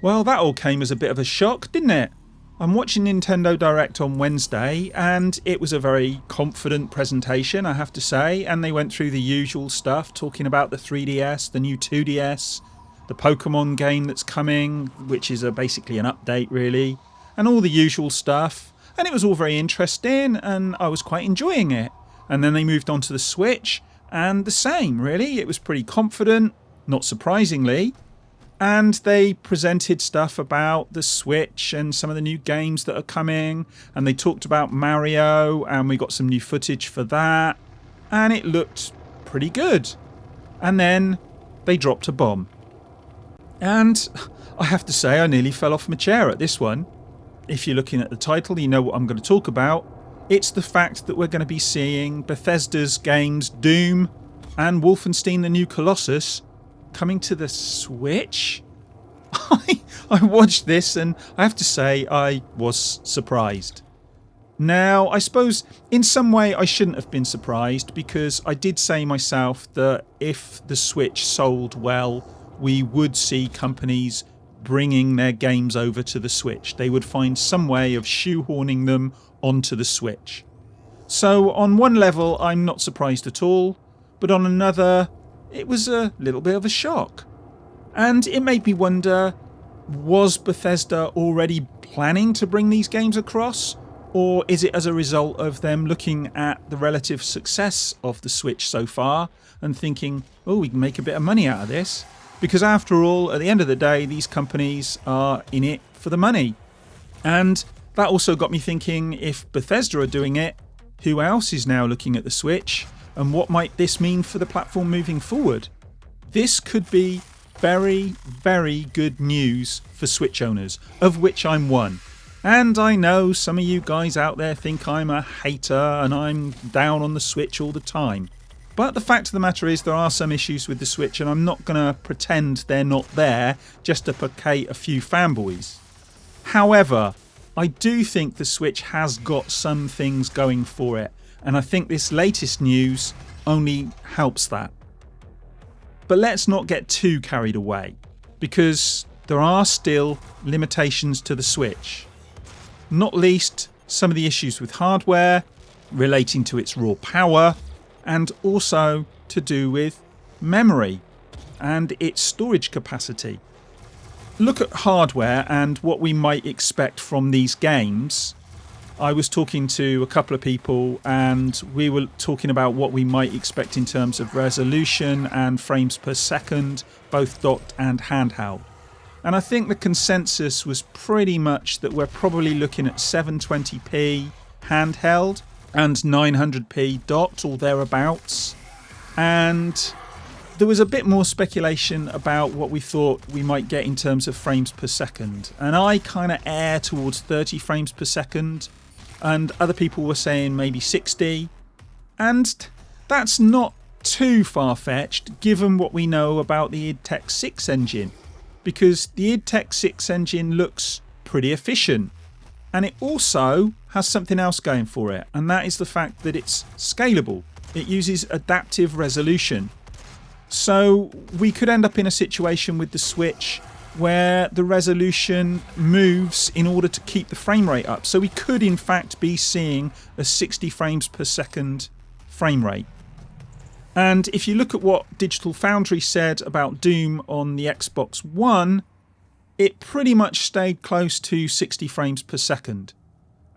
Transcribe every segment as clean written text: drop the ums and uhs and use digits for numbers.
Well, that all came as a bit of a shock, didn't it? I'm watching Nintendo Direct on Wednesday and it was a very confident presentation, I have to say, and they went through the usual stuff, talking about the 3DS, the new 2DS, the Pokemon game that's coming, which is basically an update really, and all the usual stuff, and it was all very interesting and I was quite enjoying it. And then they moved on to the Switch and the same really, it was pretty confident, not surprisingly. And they presented stuff about the Switch and some of the new games that are coming, and they talked about Mario and we got some new footage for that and it looked pretty good. And then they dropped a bomb. And I have to say I nearly fell off my chair at this one. If you're looking at the title, you know what I'm going to talk about. It's the fact that we're going to be seeing Bethesda's games Doom and Wolfenstein the New Colossus coming to the Switch. I watched this and I have to say I was surprised. Now, I suppose in some way I shouldn't have been surprised, because I did say myself that if the Switch sold well, we would see companies bringing their games over to the Switch. They would find some way of shoehorning them onto the Switch. So on one level I'm not surprised at all, but on another it was a little bit of a shock. And it made me wonder, was Bethesda already planning to bring these games across? Or is it as a result of them looking at the relative success of the Switch so far and thinking, oh, we can make a bit of money out of this? Because after all, at the end of the day, these companies are in it for the money. And that also got me thinking, if Bethesda are doing it, who else is now looking at the Switch? And what might this mean for the platform moving forward? This could be very, very good news for Switch owners, of which I'm one. And I know some of you guys out there think I'm a hater and I'm down on the Switch all the time. But the fact of the matter is there are some issues with the Switch, and I'm not going to pretend they're not there just to placate a few fanboys. However, I do think the Switch has got some things going for it, and I think this latest news only helps that. But let's not get too carried away, because there are still limitations to the Switch. Not least some of the issues with hardware relating to its raw power, and also to do with memory and its storage capacity. Look at hardware and what we might expect from these games. I was talking to a couple of people and we were talking about what we might expect in terms of resolution and frames per second, both docked and handheld. And I think the consensus was pretty much that we're probably looking at 720p handheld and 900p docked or thereabouts. And there was a bit more speculation about what we thought we might get in terms of frames per second. And I kind of err towards 30 frames per second. And other people were saying maybe 60. And that's not too far-fetched given what we know about the id Tech 6 engine. Because the id Tech 6 engine looks pretty efficient. And it also has something else going for it. And that is the fact that it's scalable. It uses adaptive resolution. So we could end up in a situation with the Switch where the resolution moves in order to keep the frame rate up. So we could in fact be seeing a 60 frames per second frame rate. And if you look at what Digital Foundry said about Doom on the Xbox One, it pretty much stayed close to 60 frames per second.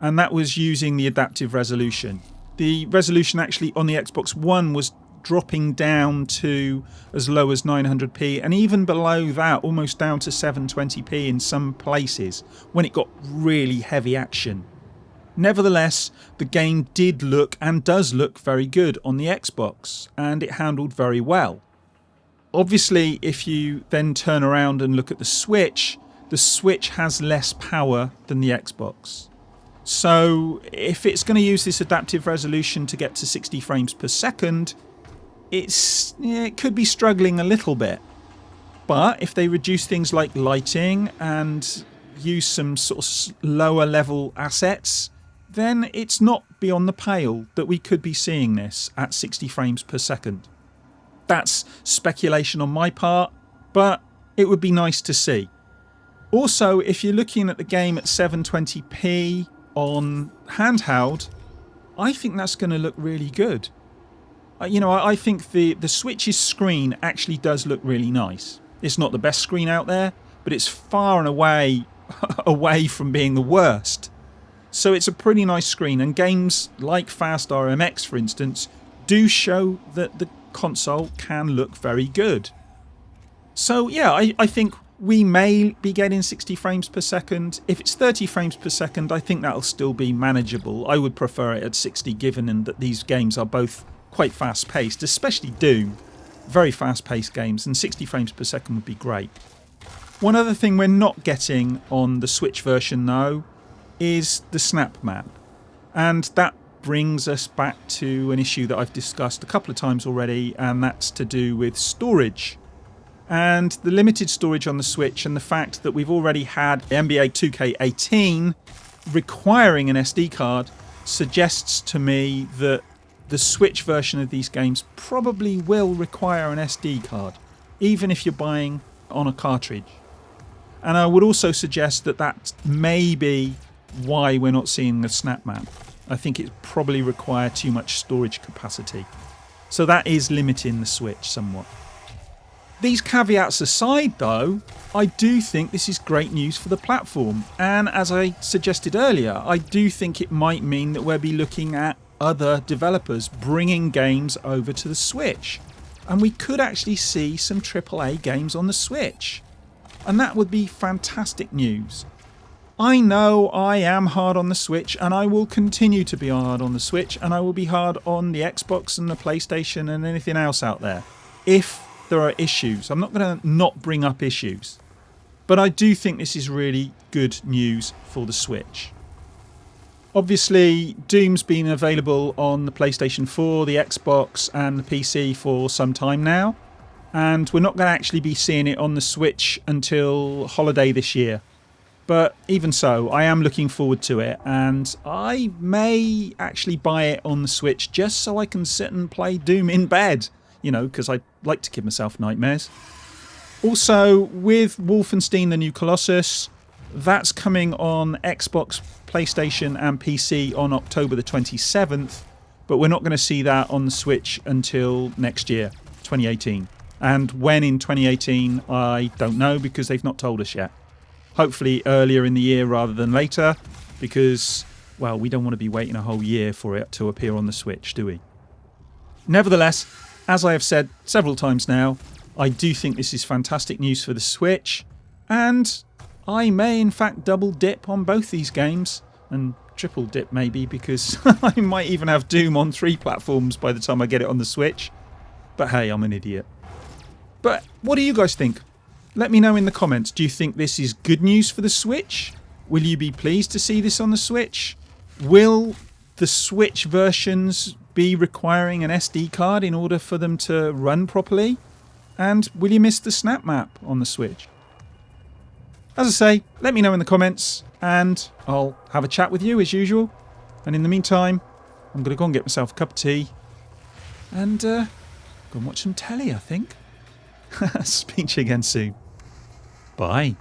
And that was using the adaptive resolution. The resolution actually on the Xbox One was dropping down to as low as 900p, and even below that almost down to 720p in some places when it got really heavy action. Nevertheless, the game did look and does look very good on the Xbox, and it handled very well. Obviously, if you then turn around and look at the Switch has less power than the Xbox. So if it's going to use this adaptive resolution to get to 60 frames per second, it could be struggling a little bit. But if they reduce things like lighting and use some sort of lower level assets, then it's not beyond the pale that we could be seeing this at 60 frames per second. That's speculation on my part, but it would be nice to see. Also, if you're looking at the game at 720p on handheld, I think that's going to look really good. I think the Switch's screen actually does look really nice. It's not the best screen out there, but it's far and away away from being the worst. So it's a pretty nice screen, and games like Fast RMX, for instance, do show that the console can look very good. So yeah, I think we may be getting 60 frames per second. If it's 30 frames per second, I think that'll still be manageable. I would prefer it at 60, given that these games are both quite fast-paced, especially Doom. Very fast-paced games, and 60 frames per second would be great. One other thing we're not getting on the Switch version, though, is the snap map. And that brings us back to an issue that I've discussed a couple of times already, and that's to do with storage. And the limited storage on the Switch, and the fact that we've already had NBA 2K18 requiring an SD card, suggests to me that the Switch version of these games probably will require an SD card, even if you're buying on a cartridge. And I would also suggest that that may be why we're not seeing the snap map. I think it probably requires too much storage capacity. So that is limiting the Switch somewhat. These caveats aside, though, I do think this is great news for the platform. And as I suggested earlier, I do think it might mean that we'll be looking at other developers bringing games over to the Switch. And we could actually see some AAA games on the Switch. And that would be fantastic news. I know I am hard on the Switch, and I will continue to be hard on the Switch, and I will be hard on the Xbox and the PlayStation and anything else out there. If there are issues, I'm not going to not bring up issues. But I do think this is really good news for the Switch. Obviously, Doom's been available on the PlayStation 4, the Xbox and the PC for some time now. And we're not going to actually be seeing it on the Switch until holiday this year. But even so, I am looking forward to it, and I may actually buy it on the Switch just so I can sit and play Doom in bed, because I like to give myself nightmares. Also, with Wolfenstein the New Colossus, that's coming on Xbox, PlayStation and PC on October the 27th, but we're not going to see that on the Switch until next year, 2018. And when in 2018, I don't know, because they've not told us yet. Hopefully earlier in the year rather than later, because, well, we don't want to be waiting a whole year for it to appear on the Switch, do we? Nevertheless, as I have said several times now, I do think this is fantastic news for the Switch, and I may in fact double dip on both these games, and triple dip maybe, because I might even have Doom on 3 platforms by the time I get it on the Switch. But hey, I'm an idiot. But what do you guys think? Let me know in the comments. Do you think this is good news for the Switch? Will you be pleased to see this on the Switch? Will the Switch versions be requiring an SD card in order for them to run properly? And will you miss the snap map on the Switch? As I say, let me know in the comments, and I'll have a chat with you as usual. And in the meantime, I'm going to go and get myself a cup of tea and go and watch some telly, I think. Speak to you again soon. Bye.